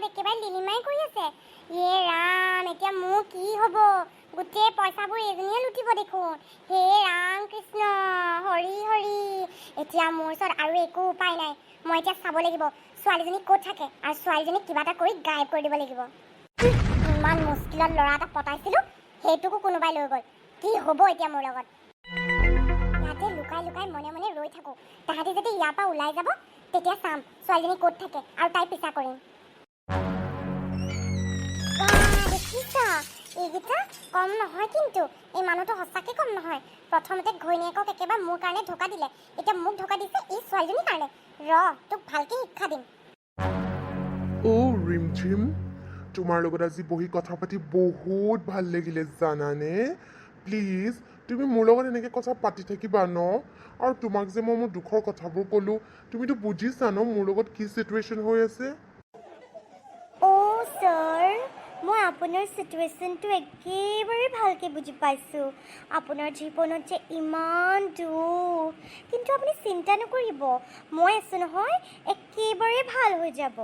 ওপৰত একেবাৰে লিলিমাই কৰি আছে। য়ে ৰাম, এতিয়া মোৰ কি হ'ব? গোটেই পইচাবোৰ এজনীয়ে লুটিব দেখোন। হে ৰাম কৃষ্ণ, হৰি হৰি। এতিয়া মোৰ ওচৰত আৰু একো উপায় নাই। মই এতিয়া চাব লাগিব ছোৱালীজনী ক'ত থাকে আৰু ছোৱালীজনীক কিবা এটা কৰি গায়ব কৰি দিব লাগিব। ইমান মুস্কিলত ল'ৰা এটা পতাইছিলোঁ, সেইটোকো কোনোবাই লৈ গ'ল। কি হ'ব এতিয়া মোৰ লগত? ইয়াতে লুকাই লুকাই মনে মনে ৰৈ থাকোঁ। তাহাঁতি যদি ইয়াৰ পৰা ওলাই যাব, তেতিয়া চাম ছোৱালীজনী ক'ত থাকে আৰু তাই পিছা কৰিম। দেখিছা, এইকেইটা কম নহয় কিন্তু। এই মানুহটো সঁচাকৈ কম নহয়। প্ৰথমতে ঘৈণীয়েকক একেবাৰে মোৰ কাৰণে ধোকা দিলে, এতিয়া মোক ধোকা দিছে এই ছোৱালীজনীৰ কাৰণে। তোক ভালকৈ শিক্ষা দিম। অ' ৰিমঝিম, তোমাৰ লগত আজি বহি কথা পাতি বহুত ভাল লাগিলে জানানে। প্লিজ তুমি মোৰ লগত এনেকৈ কথা পাতি থাকিবা ন। আৰু তোমাক যে মই মোৰ দুখৰ কথাবোৰ ক'লোঁ, তুমিতো বুজিছা ন মোৰ লগত কি চিটুৱেশ্যন হৈ আছে। অ' ছাৰ, মই আপোনাৰ চিটুৱেশ্যনটো একেবাৰে ভালকৈ বুজি পাইছোঁ। আপোনাৰ জীৱনত যে ইমান দুখ, কিন্তু আপুনি চিন্তা নকৰিব, মই আছোঁ নহয়, একেবাৰে ভাল হৈ যাব।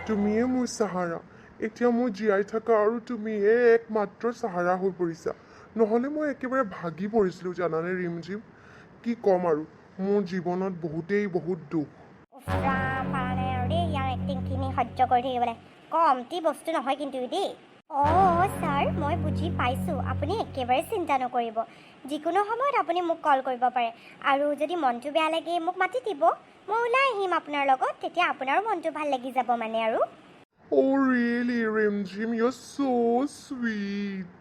তুমিয়ে মোৰ চাহাৰা। এতিয়া মোৰ জীয়াই থকা আৰু তুমিয়ে একমাত্ৰ চাহাৰা হৈ পৰিছা। নহ'লে মই একেবাৰে ভাগি পৰিছিলোঁ জানানে ৰিমঝিম। কি ক'ম আৰু, মোৰ জীৱনত বহুত দুখ। ইয়াৰ এক্টিংখিনি সহ্য কৰি থাকিবলৈ কমটি বস্তু নহয় কিন্তু দেই। অঁ ছাৰ, মই বুজি পাইছোঁ। আপুনি একেবাৰে চিন্তা নকৰিব। যিকোনো সময়ত আপুনি মোক কল কৰিব পাৰে। আৰু যদি মনটো বেয়া লাগে মোক মাতি দিব, মই ওলাই আহিম আপোনাৰ লগত। তেতিয়া আপোনাৰো মনটো ভাল লাগি যাব মানে আৰু। Oh really, Rimjim, you're so sweet.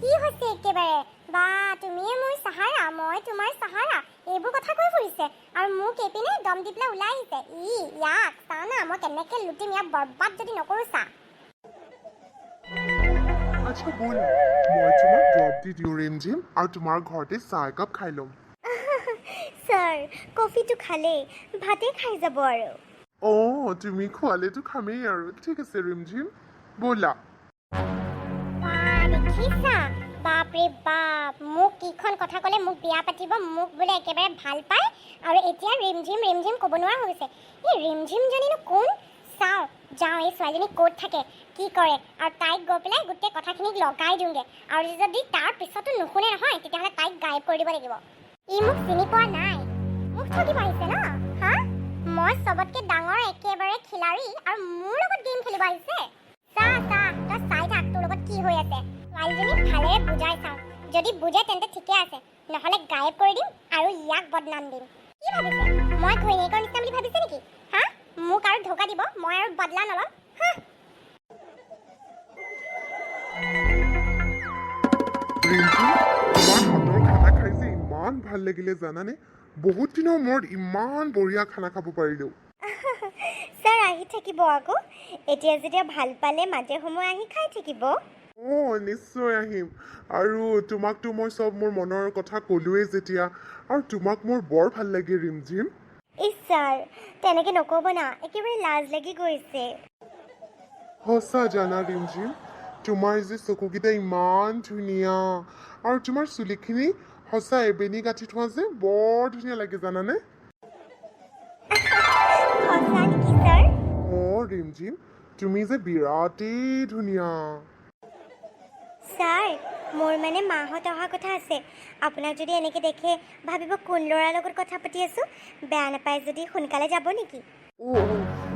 কি হৈছে একেবাৰে? বা তুমিয়ে মোৰ চাহাৰা, মই তোমাৰ চাহাৰা, এইবোৰ কথা কৈ ফুৰিছে আৰু মোক এইপিনে দম দি পেলাই ওলাই আহিছে। ইয়াক চা না, মই কেনেকৈ লুটিম, ইয়াক বৰবাদ যদি নকৰোঁ চা। আচ্ছা ব'ল, মই তোমাক ড্ৰপ দি দিওঁ ৰিমঝিম, আৰু তোমাৰ ঘৰতে চাহ একাপ খাই ল'ম। ছাৰ, কফিটো খালেই, ভাতেই খাই যাব আৰু। অঁ, তুমি খোৱালেতো খামেই আৰু। ঠিক আছে ৰিমঝিম, ব'লা। দেখিছা, বাপৰে বাপ, মোক কিখন কথা ক'লে মোক বিয়া পাতিব, মোক বোলে একেবাৰে ভাল পায়, আৰু এতিয়া ৰিমঝিম ৰিমঝিম ক'ব নোৱাৰা হৈ গৈছে। এই ৰিমঝিমজনীনো কোন? চাওঁ যাওঁ, এই ছোৱালীজনী ক'ত থাকে, কি কৰে, আৰু তাইক গৈ পেলাই গোটেই কথাখিনিক লগাই দিওঁগৈ। আৰু যদি তাৰ পিছতো নুশুনে নহয়, তেতিয়াহ'লে তাইক গায়ব কৰি দিব লাগিব। ই মোক চিনি পোৱা নাই, মোক ঠগিব আহিছে ন। হা, মই চবতকৈ ডাঙৰ একেবাৰে খিলাৰী, আৰু মোৰ লগত গেম খেলিব আহিছে। তই চাই থাক তোৰ লগত কি হৈ আছে। ছোৱালীজনীক ভালেৰে বুজাই চাওঁ, যদি বুজে তেন্তে ঠিকে আছে, নহ'লে গায়ব কৰি দিম আৰু ইয়াক বদনাম দিম। কি ভাবিছে, মই ঘৈণীয়েকৰ নিচিনা বুলি ভাবিছে নেকি? হা, মোক আৰু ধোকা দিব, মই আৰু বদলা নল'ম। ৰিমঝিম, তোমাৰ হাতৰ খানা খাই যে ইমান ভাল লাগিলে জানানে। বহুত দিনৰ মূৰত ইমান বঢ়িয়া খানা খাব পাৰিলোঁ। ছাৰ আহি থাকিব আকৌ, এতিয়া যেতিয়া ভাল পালে মাজে সময়ে আহি খাই থাকিব। অঁ, নিশ্চয় আহিম। আৰু তোমাকতো মই চব মোৰ মনৰ কথা ক'লোৱেই যেতিয়া, আৰু তোমাক মোৰ বৰ ভাল লাগে ৰিমঝিম। ছাৰ তেনেকৈ নক'ব না, একেবাৰে লাজ লাগি গৈছে। সঁচা জানা ৰিমঝিম, তোমাৰ যে চকুকেইটা ইমান ধুনীয়া, আৰু তোমাৰ চুলিখিনি সঁচা এবেনি গাঁঠি থোৱা যে বৰ ধুনীয়া লাগে জানানে। সঁচা নেকি ছাৰ? অঁ ৰিমঝিম, তুমি যে বিৰাটেই ধুনীয়া। ছাৰ, মোৰ মানে মাহঁত অহা কথা আছে। আপোনাক যদি এনেকৈ দেখে ভাবিব কোন ল'ৰাৰ লগত কথা পাতি আছোঁ। বেয়া নাপায় যদি সোনকালে যাব নেকি? অঁ,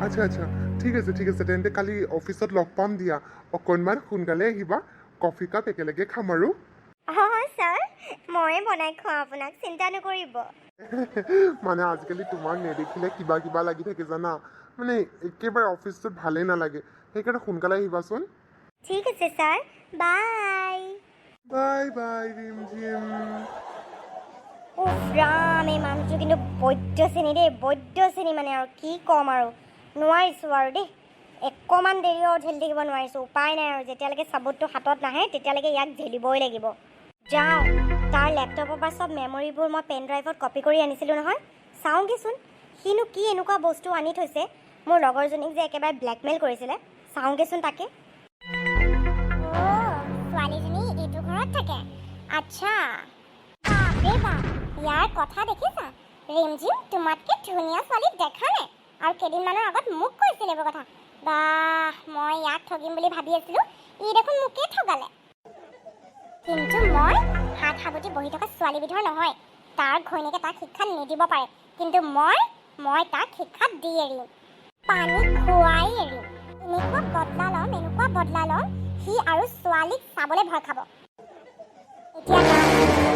আচ্ছা, ঠিক আছে তেন্তে কালি অফিচত লগ পাম দিয়া। অকণমান সোনকালে আহিবা, কফি কাপ একেলগে খাম আৰু। অঁ ছাৰ, ময়ে বনাই খুৱাম আপোনাক, চিন্তা নকৰিব। মানে আজিকালি তোমাক নেদেখিলে কিবা লাগি থাকে জানা, মানে একেবাৰে অফিচটোত ভালেই নালাগে। সেইকাৰণে সোনকালে আহিবাচোন। ঠিক আছে sir, bye bye Rimjhim. Ram, এই মানুহটো কিন্তু বৈদ্য শ্ৰেণী দেই, বৈদ্য শ্ৰেণী মানে, আৰু কি ক'ম আৰু, নোৱাৰিছোঁ আৰু দেই, অকণমান দেৰিও ঠেলি থাকিব নোৱাৰিছোঁ। উপায় নাই আৰু, যেতিয়ালৈকে চাবুতটো হাতত নাহে তেতিয়ালৈকে ইয়াক ঠেলিবই লাগিব। যাওঁ, তাৰ লেপটপৰ পৰা চব মেমৰিবোৰ মই পেন ড্ৰাইভত কপি কৰি আনিছিলোঁ নহয়, চাওঁগৈচোন সিনো কি এনেকুৱা বস্তু আনি থৈছে। মোৰ লগৰজনীক যে একেবাৰে ব্লেকমেইল কৰিছিলে, চাওঁগৈচোন তাকে। ছোৱালীজনী এইটো ঘৰত থাকে, আচ্ছা। ইয়াৰ কথা দেখিছা, ৰিমঝিম তোমাতকৈ ধুনীয়া ছোৱালী দেখা নাই আৰু কেইদিনমানৰ আগত মোক কৈছিল এইবোৰ কথা বাহ মই ইয়াক ঠগিম বুলি ভাবি আছিলোঁ ই দেখোন মোকেই ঠগালে কিন্তু মই হাত সাবটি বহি থকা ছোৱালীবিধৰ নহয় তাৰ ঘৈণীয়েকে তাক শিক্ষা নিদিব পাৰে কিন্তু মই তাক শিক্ষা দি এৰিম পানী খুৱাই এৰিম এনেকুৱা বদলা ল'ম সি আৰু ছোৱালীক চাবলৈ ভয় খাব এতিয়া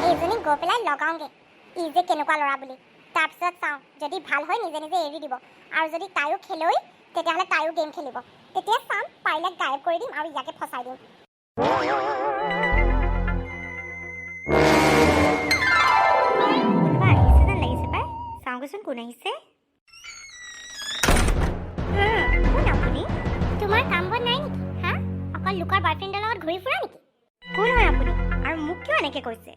এইজনী গৈ পেলাই লগাওঁগৈ ই যে কেনেকুৱা ল'ৰা বুলি তাৰপিছত চাওঁ যদি ভাল হয় নিজে নিজে এৰি দিব আৰু যদি তাইও খেলুৱৈ তেতিয়াহ'লে তাইও গেম খেলিব তেতিয়া চাম পাৰিলে গায়ব কৰি দিম আৰু ইয়াকে ফচাই দিম কোনোবা আহিছে যেন লাগিছে পাই চাওঁগৈচোন কোন আহিছে কোন আপুনি তোমাৰ কাম বন নাই নেকি হা অকল লোকৰ বয়ফ্ৰেণ্ডৰ লগত ঘূৰি ফুৰা নেকি কোন হয় আপুনি আৰু মোক কিয় এনেকৈ কৈছে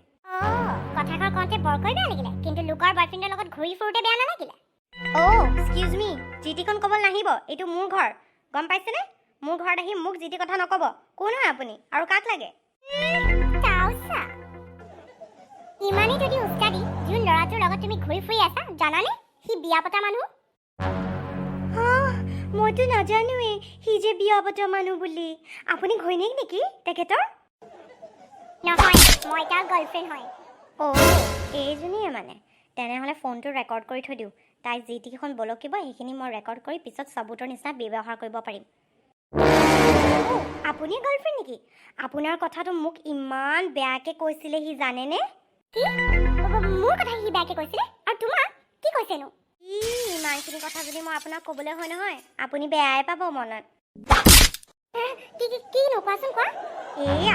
কথাষাৰ কওঁতে বৰকৈ বেয়া লাগিলে কিন্তু লোকৰ বয়ফ্ৰেণ্ডৰ লগত ঘূৰি ফুৰোঁতে বেয়া নালাগিলে এক্সকিউজ মি জিটিখন ক'ব নাহিব এইটো মোৰ ঘৰ গম পাইছেনে মোৰ ঘৰত আহি মোক জিটি কথা নক'ব কোন হয় আপুনি আৰু কাক লাগে চাওচা ইমানেই যদি উস্তাদি যোন ল'ৰাটোৰ লগত তুমি ঘূৰি ফুৰি আছা জানানে সি বিয়া পতা মানুহ মইতো নাজানোৱেই সি যে বিয়া পতা মানুহ বুলি আপুনি ঘৈণীয়েক নেকি তেখেতৰ নহয় মই তাৰ গাৰ্লফ্ৰেণ্ড হয় এইজনীয়ে মানে তেনেহ'লে ফোনটো ৰেকৰ্ড কৰি থৈ দিওঁ তাই যিকেইখন বলকিব সেইখিনি মই ৰেকৰ্ড কৰি পিছত চবুতৰ নিচিনা ব্যৱহাৰ কৰিব পাৰিম আপুনি গাৰ্লফ্ৰেণ্ড নেকি আপোনাৰ কথাটো মোক ইমান বেয়াকৈ কৈছিলে সি জানেনে কি মোৰ কথা সি বেয়াকৈ কৈছিলে আৰু তোমাক কি কৈছেনো ইমানখিনি কথা যদি মই আপোনাক ক'বলৈ হয় নহয় আপুনি বেয়াই পাব মনত কি নোকোৱাচোন কোৱা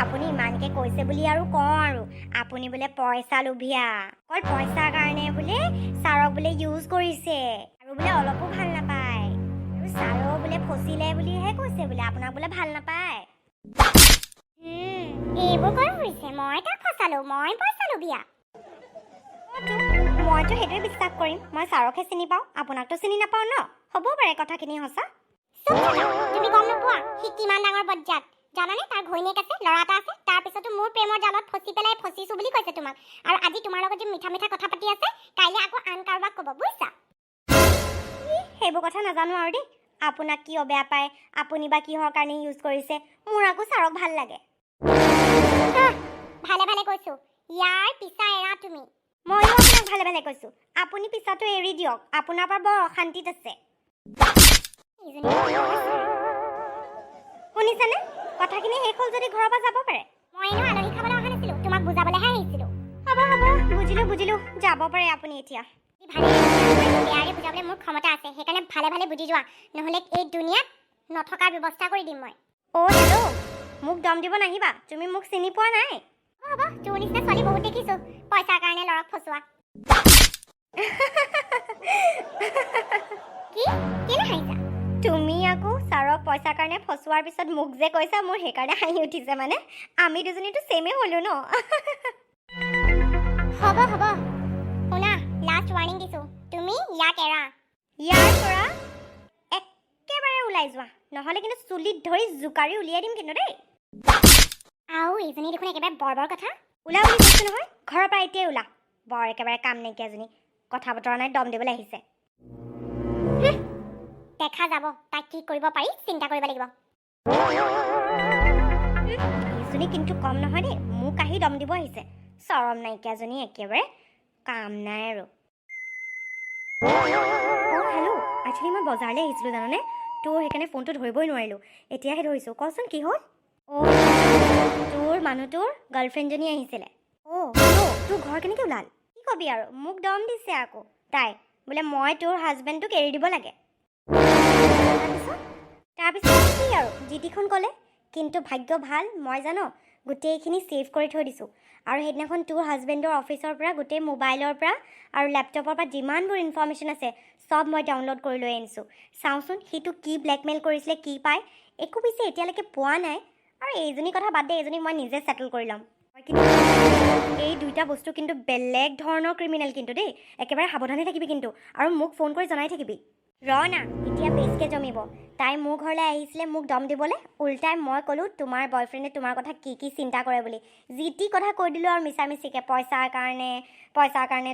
আপুনি ইমানকৈ কৈছে বুলি আৰু কওঁ আৰু আপুনি বোলে পইচা লোভীয়া অকল পইচাৰ কাৰণে বোলে ছাৰক বোলে ইউজ কৰিছে আৰু বোলে অলপো ভাল নাপায় আৰু ছাৰক বোলে ফচিলে বুলিহে কৈছে বোলে আপোনাক বোলে ভাল নাপায় এইবোৰ কৈ ফুৰিছে মই তাক ফচালো মই পইচা লোভীয়া মইতো সেইটোৱে বিশ্বাস কৰিম মই ছাৰকহে চিনি পাওঁ আপোনাকতো চিনি নাপাওঁ ন হ'ব পাৰে কথাখিনি সঁচা তুমি গম নোপোৱা সি কিমান ডাঙৰ বজ্জাত জানানে তাৰ ঘৈণীয়েক আছে ল'ৰা এটা আছে তাৰপিছতো মোৰ প্ৰেমৰ জালত ফচিছো বুলি কৈছে তোমাক আৰু আজি তোমাৰ লগত যে মিঠা মিঠা কথা পাতি আছে কাইলৈ আকৌ আন কাৰোবাক ক'ব বুজিছা সেইবোৰ কথা নাজানো আৰু দেই আপোনাক কিয় বেয়া পায় আপুনি বা কিহৰ কাৰণে ইউজ কৰিছে মোৰ আকৌ ছাৰক ভাল লাগে ভালে ভালে কৈছো ইয়াৰ পিছা এৰা তুমি ময়ো আপোনাক ভালে ভালে কৈছোঁ আপুনি পিছাটো এৰি দিয়ক আপোনাৰ পৰা বৰ অশান্তিত আছে শুনিছেনে কথাখিনি শেষ হ'ল যদি ঘৰৰ পৰা যাব পাৰে মই এনেও আলহী খাবলৈ অহা নাছিলোঁ তোমাক বুজাবলৈহে আহিছিলোঁ হ'ব বুজিলোঁ যাব পাৰে আপুনি এতিয়া বেয়াৰে বুজাবলৈ মোৰ ক্ষমতা আছে সেইকাৰণে ভালে ভালে বুজি যোৱা নহ'লে এই দুনিয়াত নথকাৰ ব্যৱস্থা কৰি দিম মই হেল্ল' মোক দম দিব নাহিবা তুমি মোক চিনি পোৱা নাই হ'ব তোৰ নিচিনা ছোৱালী বহুত দেখিছোঁ পইচাৰ কাৰণে ল'ৰাক ফচোৱা কি কেলে হাঁহিছা তুমি আকৌ ছাৰক পইচাৰ কাৰণে ফচোৱাৰ পিছত মোক যে কৈছা মোৰ সেইকাৰণে হাঁহি উঠিছে মানে আমি দুজনীতো ছেমেই হ'লো ন হ'ব শুনা লাষ্ট ৱাৰ্ণিং দিছোঁ তুমি ইয়াক এৰা ইয়াৰ পৰা একেবাৰে ওলাই যোৱা নহ'লে কিন্তু চুলিত ধৰি জোকাৰি উলিয়াই দিম কিন্তু দেই আৰু এইজনী দেখোন একেবাৰে বৰ কথা ওলা বুলি কৈছোঁ নহয় ঘৰৰ পৰা এতিয়াই ওলা বৰ একেবাৰে কাম নাইকিয়া এজনী কথা বতৰা নাই দম দিবলৈ আহিছে দেখা যাব তাক কি কৰিব পাৰি চিন্তা কৰিব লাগিব এইজনী কিন্তু কম নহয় দেই মোক আহি দম দিব আহিছে চৰম নাইকিয়াজনী একেবাৰে কাম নাই আৰু হেল্ল' একচুৱেলি মই বজাৰলৈ আহিছিলোঁ জানানে তোৰ সেইকাৰণে ফোনটো ধৰিবই নোৱাৰিলোঁ এতিয়াহে ধৰিছোঁ কচোন কি হ'ল তোৰ মানুহটোৰ গাৰ্লফ্ৰেণ্ডজনী আহিছিলে তোৰ ঘৰ কেনেকৈ ওলাল কি কবি আৰু মোক দম দিছে আকৌ তাই বোলে মই তোৰ হাজবেণ্ডটোক এৰি দিব লাগে তাৰপিছত কি আৰু জিটিখন ক'লে কিন্তু ভাগ্য ভাল মই জানো গোটেইখিনি ছেভ কৰি থৈ দিছোঁ আৰু সেইদিনাখন তোৰ হাজবেণ্ডৰ অফিচৰ পৰা গোটেই মোবাইলৰ পৰা আৰু লেপটপৰ পৰা যিমানবোৰ ইনফৰ্মেশ্যন আছে চব মই ডাউনলোড কৰি লৈ আনিছোঁ চাওঁচোন সিটো কি ব্লেকমেইল কৰিছিলে কি পায় একো পিছে এতিয়ালৈকে পোৱা নাই আৰু এইজনী কথা বাদ দে এইজনীক মই নিজে ছেটেল কৰি ল'ম কিন্তু এই দুইটা বস্তু কিন্তু বেলেগ ধৰণৰ ক্ৰিমিনেল কিন্তু দেই একেবাৰে সাৱধানে থাকিবি কিন্তু আৰু মোক ফোন কৰি জনাই থাকিবি না এতিয়া বেছিকৈ জমিব তাই মোৰ ঘৰলৈ আহিছিলে মোক দম দিবলৈ উল্টাই মই ক'লোঁ তোমাৰ বয়ফ্ৰেণ্ডে তোমাৰ কথা কি কি চিন্তা কৰে বুলি যি টি কথা কৈ দিলোঁ আৰু মিছামিছিকৈ পইচাৰ কাৰণে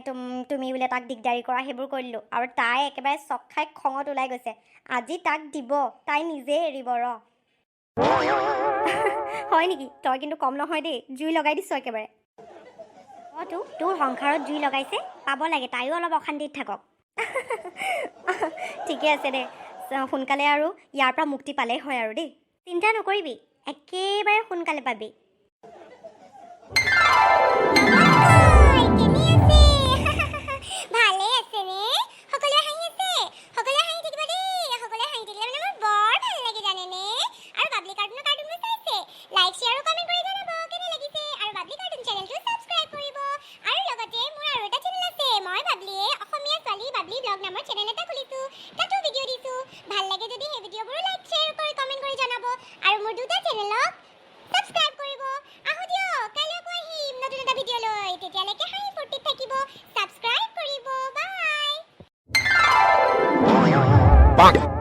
তুমি বোলে তাক দিগদাৰী কৰা সেইবোৰ কৈ দিলোঁ আৰু তাই একেবাৰে চক খাই খঙত ওলাই গৈছে আজি তাক দিব তাই নিজেই এৰিব ৰ হয় নেকি তই কিন্তু কম নহয় দেই জুই লগাই দিছোঁ একেবাৰে অঁ তোৰ সংসাৰত জুই লগাইছে পাব লাগে তাইও অলপ অশান্তিত থাকক ঠিকে আছে দে সোনকালে আৰু ইয়াৰ পৰা মুক্তি পালেই হয় আৰু দেই চিন্তা নকৰিবি একেবাৰে সোনকালে পাবি ভালে আছে নে সকলোৱে হাঁহি আছে সকলোৱে হাঁহি থাকিব দেই সকলোৱে হাঁহি থাকিলে মানে মোৰ বৰ ভাল লাগে জানেনে আৰু বাবলি কাৰ্টুনৰ কাৰ্টুনবোৰ চাইছে লাইক শ্বেয়াৰ আৰু কমেণ্ট কৰি জনাব কেনে লাগিছে আৰু বাবলি কাৰ্টুন চেনেলটো ছাবস্ক্ৰাইব কৰিব আৰু লগতে মোৰ আৰু এটা চেনেল আছে মই বাবলিয়ে অসমীয়া ছোৱালী বাবলি ব্লগ নামৰ চেনেল এটা খুলিছোঁ তাতো ভিডিঅ' দিছোঁ ভাল লাগে যদি সেই ভিডিঅ'বোৰো লাইক শ্বেয়াৰ কৰি কমেণ্ট কৰি জনাব আৰু মোৰ দুটা চেনেলক ছাবস্ক্ৰাইব কৰিব আহো দিয়ক কাইলৈ আকৌ আহিম নতুন এটা ভিডিঅ' লৈ তেতিয়ালৈকে হাঁহি ফূৰ্তিত থাকিব ছাবস্ক্ৰাইব কৰিব বাই